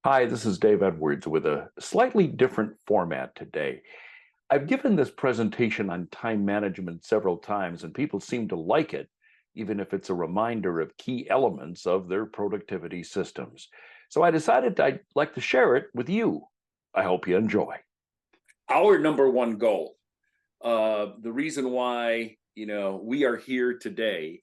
Hi, this is Dave Edwards with a slightly different format today. I've given this presentation on time management several times, and people seem to like it, even if it's a reminder of key elements of their productivity systems. So I decided I'd like to share it with you. I hope you enjoy. Our number one goal, the reason why we are here today,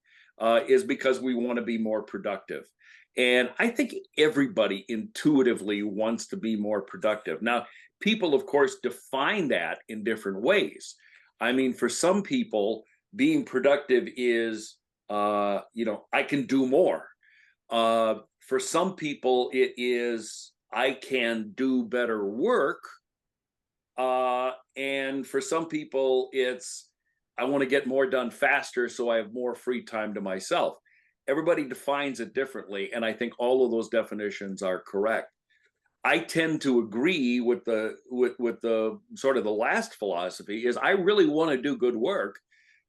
is because we want to be more productive. And I think everybody intuitively wants to be more productive. Now, people, of course, define that in different ways. I mean, for some people, being productive is, I can do more. For some people, it is, I can do better work. And for some people, it's, I want to get more done faster so I have more free time to myself. Everybody defines it differently, and I think all of those definitions are correct. I tend to agree with the sort of the last philosophy is I really want to do good work,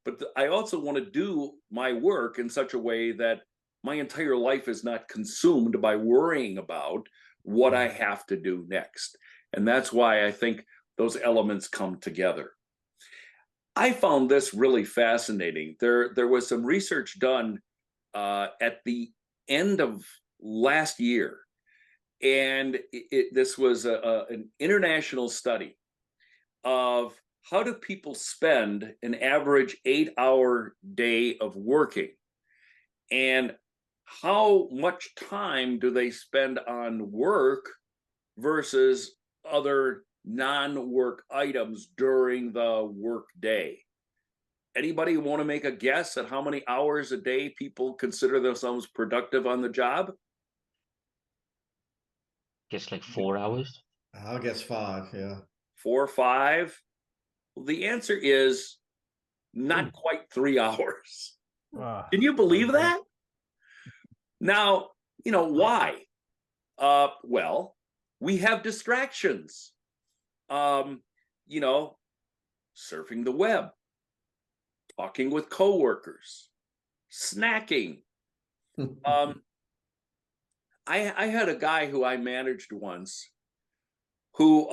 but I also want to do my work in such a way that my entire life is not consumed by worrying about what I have to do next. And that's why I think those elements come together. I found this really fascinating. There was some research done at the end of last year, and this was an international study of how do people spend an average 8-hour day of working, and how much time do they spend on work versus other non-work items during the work day. Anybody want to make a guess at how many hours a day people consider themselves productive on the job? Just like 4 hours. I'll guess five. Yeah. 4 or 5? Well, the answer is not quite 3 hours. Can you believe Okay. that? Now, why? Well, we have distractions. Um, you know, Surfing the web, talking with coworkers, snacking. Um, I had a guy who I managed once who,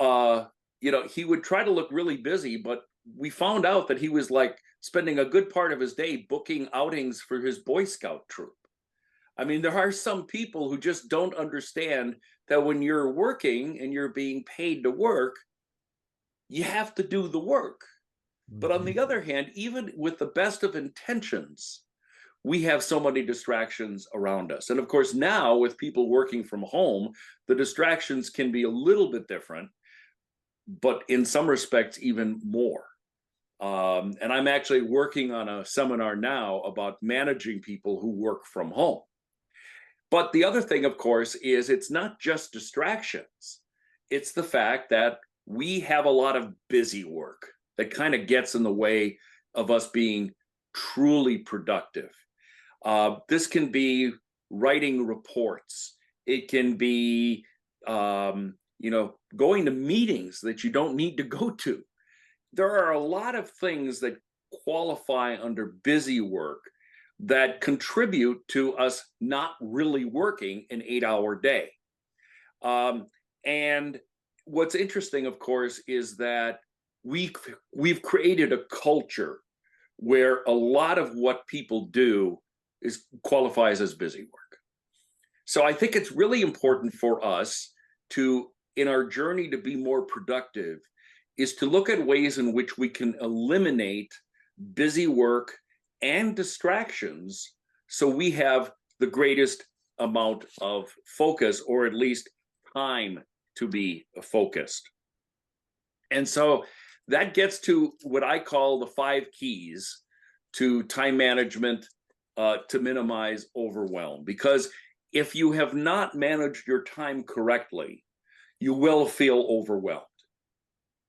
he would try to look really busy, but we found out that he was like spending a good part of his day booking outings for his Boy Scout troop. I mean, there are some people who just don't understand that when you're working and you're being paid to work, you have to do the work. But on the other hand, even with the best of intentions, we have so many distractions around us. And of course, now with people working from home, the distractions can be a little bit different, but in some respects, even more. And I'm actually working on a seminar now about managing people who work from home. But the other thing, of course, is it's not just distractions. It's the fact that we have a lot of busy work that kind of gets in the way of us being truly productive. This can be writing reports. It can be, going to meetings that you don't need to go to. There are a lot of things that qualify under busy work that contribute to us not really working an 8-hour day. And what's interesting, of course, is that we've created a culture where a lot of what people do qualifies as busy work. So I think it's really important for us to, in our journey to be more productive, is to look at ways in which we can eliminate busy work and distractions so we have the greatest amount of focus, or at least time to be focused. And so that gets to what I call the 5 keys to time management, to minimize overwhelm. Because if you have not managed your time correctly, you will feel overwhelmed.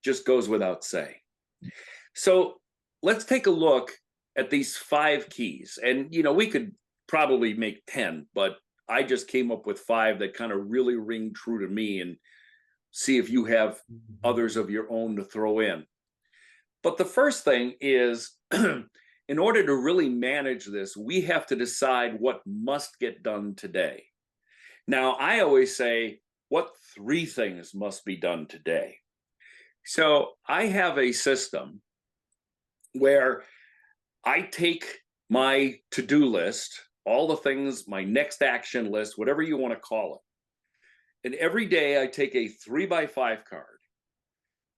Just goes without saying. So let's take a look at these 5 keys. And, we could probably make 10, but I just came up with 5 that kind of really ring true to me, and see if you have others of your own to throw in. But the first thing is, in order to really manage this, we have to decide what must get done today. Now, I always say, what 3 things must be done today? So I have a system where I take my to-do list, all the things, my next action list, whatever you want to call it. And every day I take a 3x5 card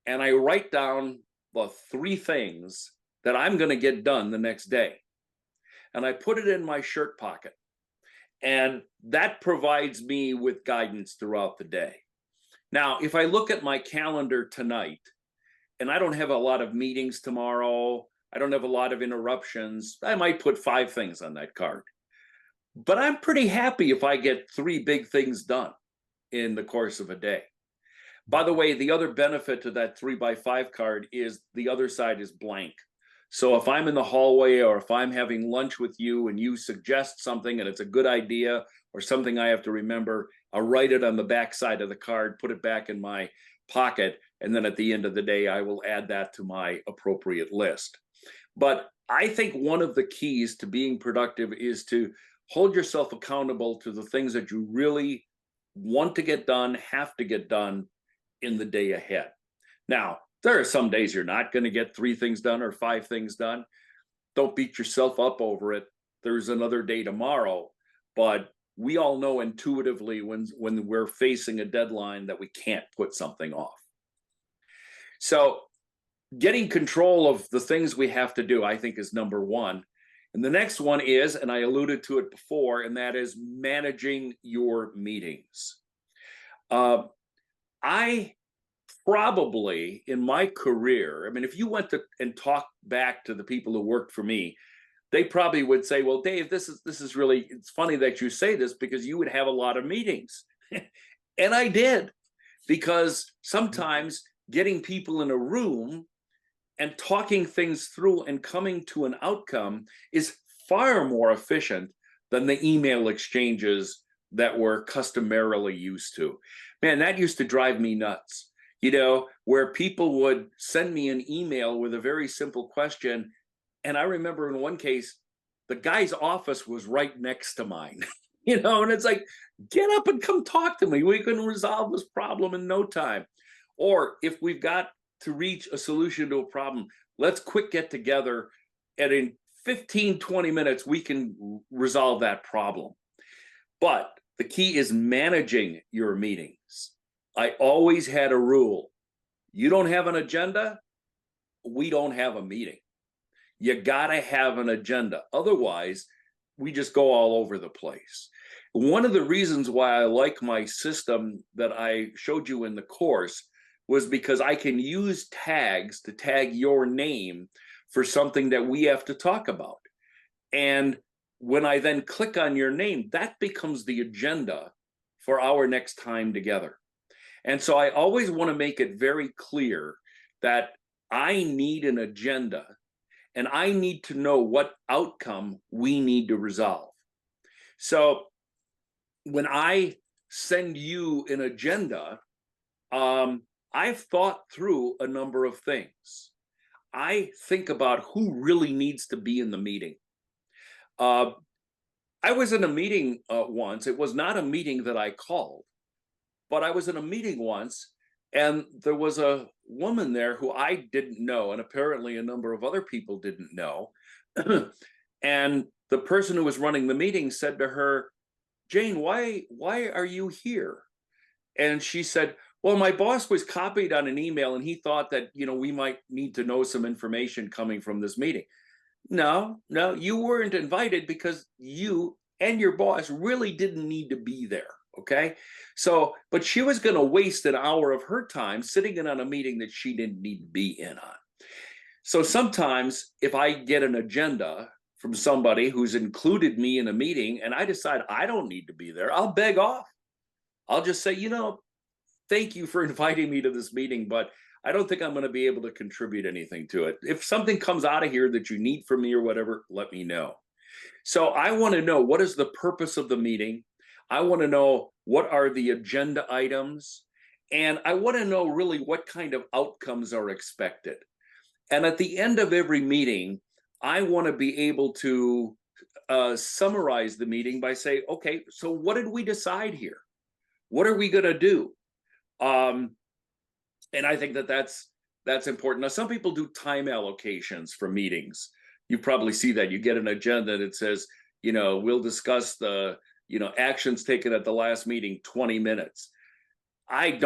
and I write down the 3 things that I'm going to get done the next day. And I put it in my shirt pocket. And that provides me with guidance throughout the day. Now, if I look at my calendar tonight, and I don't have a lot of meetings tomorrow, I don't have a lot of interruptions, I might put 5 things on that card. But I'm pretty happy if I get 3 big things done in the course of a day. By the way, the other benefit to that 3x5 card is the other side is blank. So if I'm in the hallway or if I'm having lunch with you and you suggest something and it's a good idea or something I have to remember, I'll write it on the back side of the card, put it back in my pocket, and then at the end of the day, I will add that to my appropriate list. But I think one of the keys to being productive is to hold yourself accountable to the things that you really want to get done, have to get done in the day ahead. Now, there are some days you're not going to get 3 things done or 5 things done. Don't beat yourself up over it. There's another day tomorrow. But we all know intuitively when we're facing a deadline that we can't put something off. So getting control of the things we have to do, I think, is number one. And the next one is, and I alluded to it before, and that is managing your meetings. I probably in my career, I mean, if you went to and talked back to the people who worked for me, they probably would say, well, Dave, this is really, it's funny that you say this because you would have a lot of meetings. And I did, because sometimes getting people in a room and talking things through and coming to an outcome is far more efficient than the email exchanges that we're customarily used to. Man, that used to drive me nuts, where people would send me an email with a very simple question. And I remember in one case, the guy's office was right next to mine, and it's like, get up and come talk to me. We can resolve this problem in no time. Or if we've got to reach a solution to a problem, let's quick get together, and in 15, 20 minutes, we can resolve that problem. But the key is managing your meetings. I always had a rule. You don't have an agenda, we don't have a meeting. You gotta have an agenda. Otherwise, we just go all over the place. One of the reasons why I like my system that I showed you in the course was because I can use tags to tag your name for something that we have to talk about. And when I then click on your name, that becomes the agenda for our next time together. And so I always want to make it very clear that I need an agenda and I need to know what outcome we need to resolve. So when I send you an agenda, I've thought through a number of things. I think about who really needs to be in the meeting. I was in a meeting once. It was not a meeting that I called, but I was in a meeting once, and there was a woman there who I didn't know, and apparently a number of other people didn't know. And the person who was running the meeting said to her, Jane, why are you here? And she said, well, my boss was copied on an email and he thought that, we might need to know some information coming from this meeting. No, you weren't invited because you and your boss really didn't need to be there. Okay. So, but she was going to waste an hour of her time sitting in on a meeting that she didn't need to be in on. So sometimes if I get an agenda from somebody who's included me in a meeting and I decide I don't need to be there, I'll beg off. I'll just say, thank you for inviting me to this meeting, but I don't think I'm going to be able to contribute anything to it. If something comes out of here that you need from me or whatever, let me know. So I want to know, what is the purpose of the meeting? I want to know, what are the agenda items? And I want to know really what kind of outcomes are expected. And at the end of every meeting, I want to be able to summarize the meeting by saying, okay, so what did we decide here? What are we going to do? And I think that that's important. Now, some people do time allocations for meetings. You probably see that. You get an agenda that says, we'll discuss the, actions taken at the last meeting, 20 minutes. I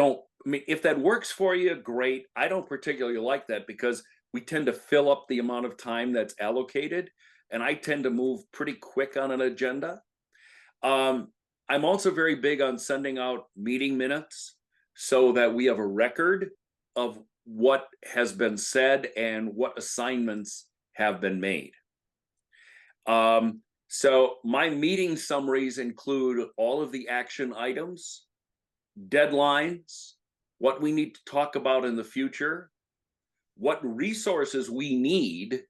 mean, if that works for you, great. I don't particularly like that because we tend to fill up the amount of time that's allocated, and I tend to move pretty quick on an agenda. I'm also very big on sending out meeting minutes so that we have a record of what has been said and what assignments have been made. So my meeting summaries include all of the action items, deadlines, what we need to talk about in the future, what resources we need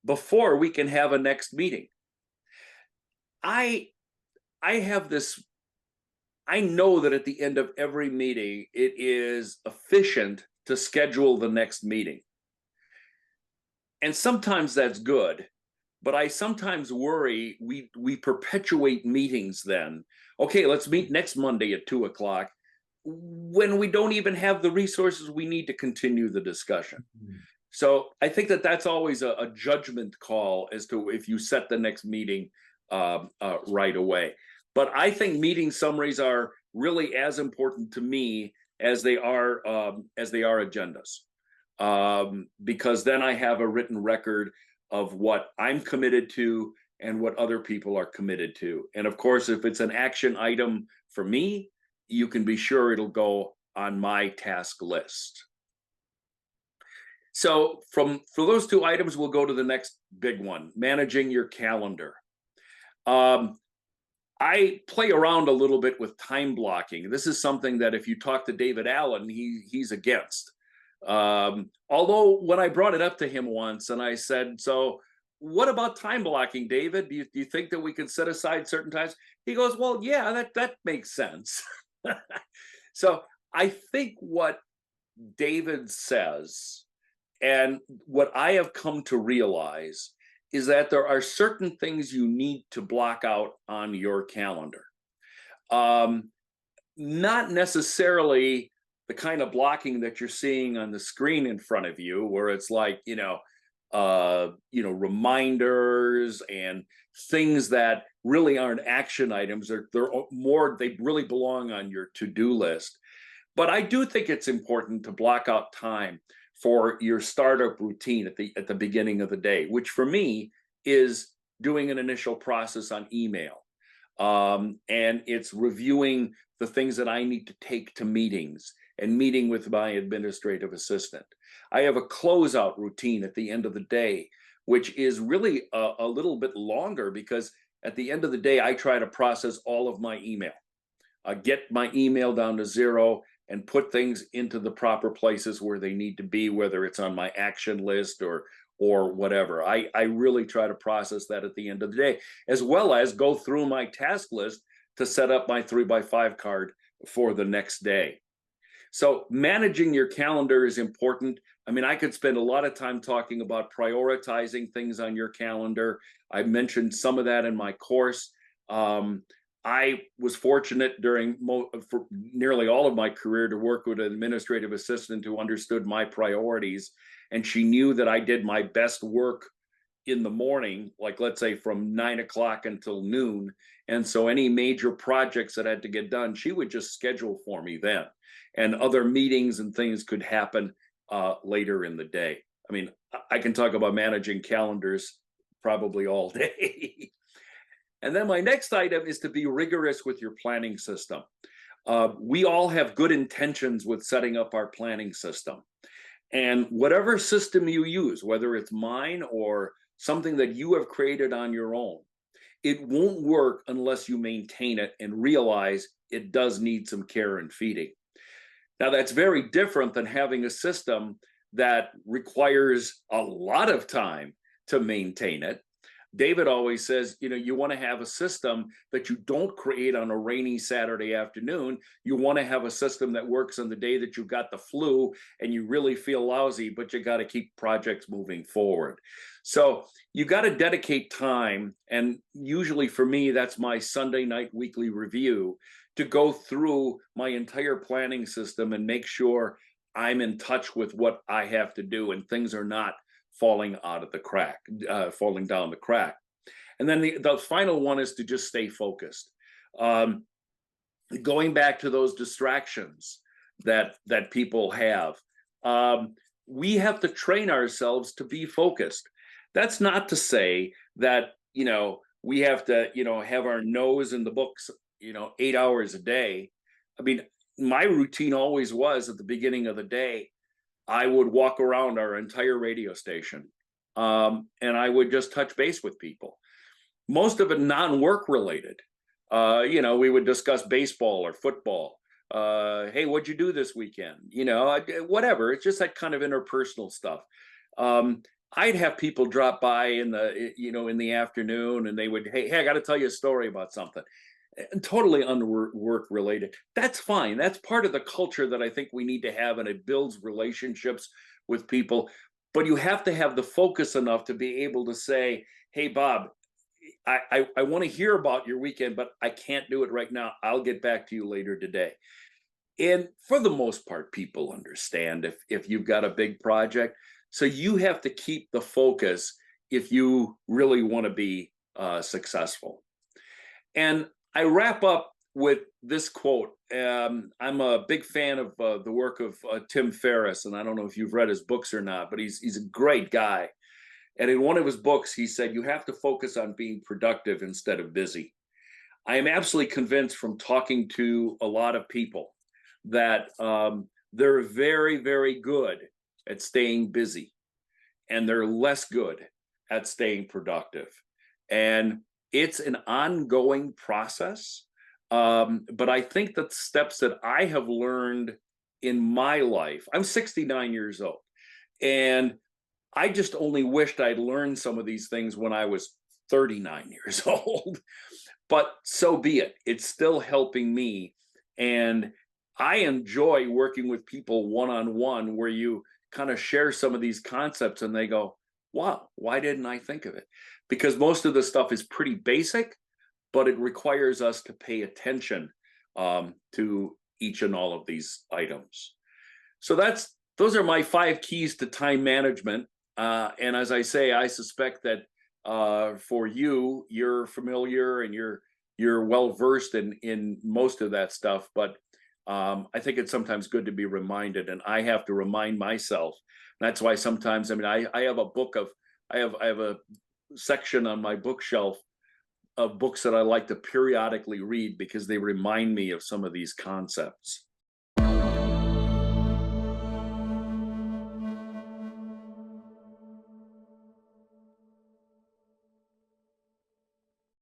before we can have a next meeting. I have this, I know that at the end of every meeting, it is efficient to schedule the next meeting. And sometimes that's good, but I sometimes worry we perpetuate meetings then. Okay, let's meet next Monday at 2:00 when we don't even have the resources we need to continue the discussion. Mm-hmm. So I think that that's always a judgment call as to if you set the next meeting right away. But I think meeting summaries are really as important to me as they are agendas, because then I have a written record of what I'm committed to and what other people are committed to. And of course, if it's an action item for me, you can be sure it'll go on my task list. So for those two items, we'll go to the next big one, managing your calendar. I play around a little bit with time blocking. This is something that if you talk to David Allen, he's against. Although when I brought it up to him once and I said, so what about time blocking, David? Do you think that we can set aside certain times? He goes, well, yeah, that makes sense. So I think what David says and what I have come to realize is that there are certain things you need to block out on your calendar. Not necessarily the kind of blocking that you're seeing on the screen in front of you, where it's like, reminders and things that really aren't action items. They're more, they really belong on your to-do list. But I do think it's important to block out time for your startup routine at the beginning of the day, which for me is doing an initial process on email. And it's reviewing the things that I need to take to meetings and meeting with my administrative assistant. I have a closeout routine at the end of the day, which is really a little bit longer because at the end of the day, I try to process all of my email, get my email down to zero and put things into the proper places where they need to be, whether it's on my action list or whatever. I really try to process that at the end of the day, as well as go through my task list to set up my 3x5 card for the next day. So managing your calendar is important. I mean, I could spend a lot of time talking about prioritizing things on your calendar. I mentioned some of that in my course. I was fortunate for nearly all of my career to work with an administrative assistant who understood my priorities, and she knew that I did my best work in the morning, like let's say from 9:00 until noon. And so any major projects that had to get done, she would just schedule for me then. And other meetings and things could happen later in the day. I mean, I can talk about managing calendars probably all day. And then my next item is to be rigorous with your planning system. We all have good intentions with setting up our planning system. And whatever system you use, whether it's mine or something that you have created on your own, it won't work unless you maintain it and realize it does need some care and feeding. Now, that's very different than having a system that requires a lot of time to maintain it. David always says, you want to have a system that you don't create on a rainy Saturday afternoon. You want to have a system that works on the day that you've got the flu and you really feel lousy, but you got to keep projects moving forward. So you got to dedicate time. And usually for me, that's my Sunday night weekly review to go through my entire planning system and make sure I'm in touch with what I have to do and things are not falling out of the crack, falling down the crack. And then the final one is to just stay focused. Um, Going back to those distractions that people have, we have to train ourselves to be focused. That's not to say that we have to have our nose in the books 8 hours a day. I mean, my routine always was at the beginning of the day, I would walk around our entire radio station, and I would just touch base with people, most of it non-work related. We would discuss baseball or football. Hey, what'd you do this weekend? Whatever. It's just that kind of interpersonal stuff. I'd have people drop by in the afternoon, and they would, hey, I got to tell you a story about something. Totally unwork related. That's fine. That's part of the culture that I think we need to have, and it builds relationships with people. But you have to have the focus enough to be able to say, hey, Bob, I want to hear about your weekend, but I can't do it right now. I'll get back to you later today. And for the most part, people understand if you've got a big project. So you have to keep the focus if you really want to be successful. And I wrap up with this quote. I'm a big fan of the work of Tim Ferriss, and I don't know if you've read his books or not, but he's a great guy. And in one of his books, he said, you have to focus on being productive instead of busy. I am absolutely convinced from talking to a lot of people that they're very, very good at staying busy, and they're less good at staying productive. And it's an ongoing process. But I think that steps that I have learned in my life, I'm 69 years old, and I just only wished I'd learned some of these things when I was 39 years old, but so be it. It's still helping me. And I enjoy working with people one-on-one, where you kind of share some of these concepts and they go, wow, why didn't I think of it? Because most of the stuff is pretty basic, but it requires us to pay attention to each and all of these items. So those are my 5 keys to time management. And as I say, I suspect that for you, you're familiar and you're well versed in most of that stuff. But I think it's sometimes good to be reminded, and I have to remind myself. That's why sometimes, I have a section on my bookshelf of books that I like to periodically read because they remind me of some of these concepts.